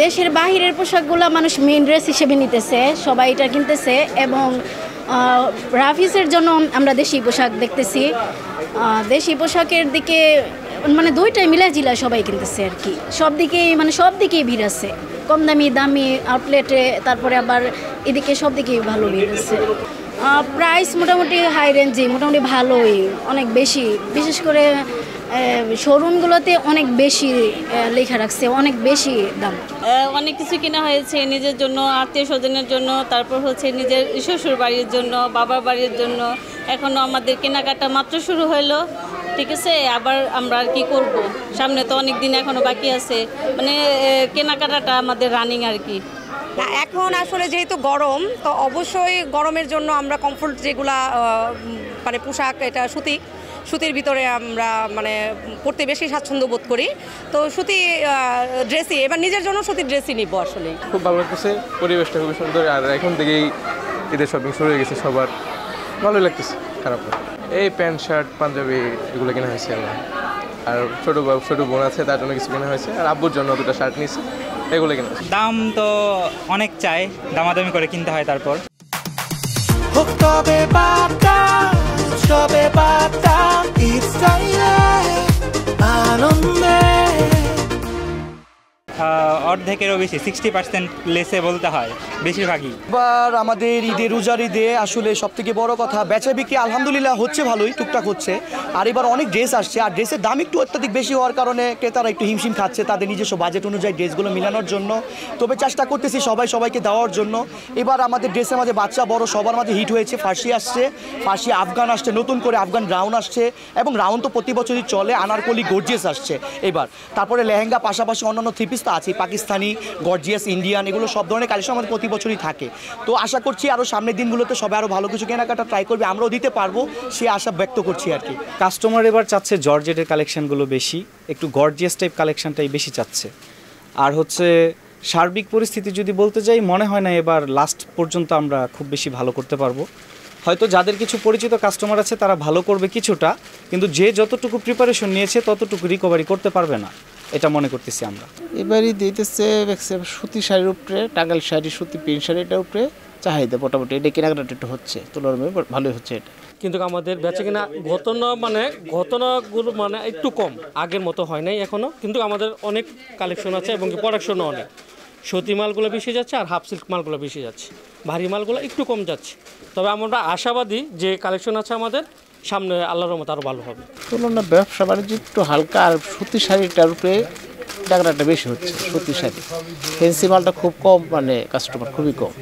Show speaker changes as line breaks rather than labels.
দেশের বাহিরের পোশাকগুলো মানুষ মেইন ড্রেস হিসেবে নিতেছে, সবাই এটা কিনতেছে এবং রাফিসের জন্য আমরা দেশি পোশাক দেখতেছি। দেশি পোশাকের দিকে মানে দুইটাই মিলাজিলা সবাই কিনতেছে আর কি, সব দিকেই ভিড় আছে, কম দামি আউটলেটে, তারপরে আবার এদিকে সব দিকেই ভালো ভিড় আছে। প্রাইস মোটামুটি হাই রেঞ্জে, মোটামুটি ভালোই, অনেক বেশি, বিশেষ করে শোরুমগুলোতে অনেক বেশি লেখা রাখছে, অনেক বেশি দাম।
অনেক কিছু কেনা হয়েছে নিজের জন্য, আত্মীয় স্বজনের জন্য, তারপর হচ্ছে নিজের শ্বশুর বাড়ির জন্য, বাবার বাড়ির জন্য। এখনও আমাদের কেনাকাটা মাত্র শুরু হলো, ঠিক আছে। আবার আমরা আর কি করব, সামনে তো অনেক দিন এখনও বাকি আছে, মানে কেনাকাটাটা আমাদের রানিং আর কি।
এখন আসলে যেহেতু গরম, তো অবশ্যই গরমের জন্য আমরা কমফোর্ট যেগুলা মানে পোশাক, এটা সুতির ভিতরে আমরা মানে পরতে বেশি স্বাচ্ছন্দ্য বোধ করি। তো সুতি ড্রেসই এবার নিজের জন্য সুতির ড্রেসই নিব। আসলে
খুব ভালো লাগতেছে, পরিবেশটা খুবই সুন্দর, আর এখন থেকেই ঈদের শপিং শুরু হয়ে গেছে, সবার ভালোই লাগতেছে, খারাপ না। এই প্যান্ট শার্ট পাঞ্জাবি এগুলো কেনা হয়েছে আমার, আর ছোটো বোন আছে তার জন্য কিছু কেনা হয়েছে, আর আব্বুর জন্য দুটো শার্ট নিয়েছে, এগুলো কেনা হয়েছে।
দাম তো অনেক চাই, দামাদামি করে কিনতে হয়। তারপর অর্ধেকেরও বেশি, 60% লেসে বলতে হয় বেশিরভাগই।
এবার আমাদের রোজার ঈদে আসলে সবথেকে বড় কথা বেচা বিক্রি আলহামদুলিল্লাহ হচ্ছে, ভালোই টুকটাক হচ্ছে। আর এবার অনেক ড্রেস আসছে, আর ড্রেসের দাম একটু অত্যাধিক বেশি হওয়ার কারণে ক্রেতারা একটু হিমশিম খাচ্ছে তাদের নিজস্ব বাজেট অনুযায়ী ড্রেসগুলো মেলানোর জন্য। তবে চেষ্টা করতেছি সবাইকে দেওয়ার জন্য। এবার আমাদের ড্রেসের মাঝে বাচ্চা বড় সবার মাঝে হিট হয়েছে, ফার্সি আসছে, ফার্সি আফগান আসছে, নতুন করে আফগান রাউন্ড আসছে, এবং রাউন্ড তো প্রতি বছরই চলে, আনারকলি গর্জিয়াস আসছে এবার। তারপরে লেহেঙ্গা, পাশাপাশি অন্যান্য থ্রি পিস তো আছে, পাকিস্তানি, গর্জিয়াস, ইন্ডিয়ান, এগুলো সব ধরনের কালেকশন আমাদের প্রতি বছরই থাকে। তো আশা করছি আরও সামনের দিনগুলোতে সবাই আরও ভালো কিছু কেনাকাটা ট্রাই করবে, আমরাও দিতে পারবো সে আশা ব্যক্ত করছি আর কি।
কাস্টমার এবার চাচ্ছে জর্জেটের কালেকশনগুলো বেশি, একটু গর্জিয়াস টাইপ কালেকশনটাই বেশি চাচ্ছে। আর হচ্ছে সার্বিক পরিস্থিতি যদি বলতে যাই, মনে হয় না এবার লাস্ট পর্যন্ত আমরা খুব বেশি ভালো করতে পারবো। হয়তো যাদের কিছু পরিচিত কাস্টমার আছে তারা ভালো করবে কিছুটা, কিন্তু যে যতটুকু প্রিপারেশন নিয়েছে ততটুকু রিকভারি করতে পারবে না, এটা মনে করতেছি আমরা।
এবারই দিতেছে সুতি শাড়ির উপরে, টাঙ্গাইল শাড়ি, সুতি প্রিন্ট শাড়িটার উপরে চাহিদা মোটামুটি, এটা কেনাকাটা একটু হচ্ছে, তুলনামূলক ভালোই হচ্ছে এটা।
কিন্তু আমাদের বেচাকেনা ঘটনাগুলো মানে একটু কম, আগের মতো হয় নাই এখনও, কিন্তু আমাদের অনেক কালেকশন আছে এবং প্রোডাকশনও অনেক। সুতি মালগুলো বেশি যাচ্ছে আর হাফ সিল্ক মালগুলো বেশি যাচ্ছে, ভারী মালগুলো একটু কম যাচ্ছে। তবে আমরা আশাবাদী যে কালেকশন আছে আমাদের, সামনে আল্লাহর রহমতে আরও ভালো হবে।
তুলনা ব্যবসা বাণিজ্য একটু হালকা, আর সুতি শাড়িটার উপরে টাকাটা বেশি হচ্ছে। সুতি শাড়ি ফ্যান্সি মালটা খুব কম, মানে কাস্টমার খুবই কম।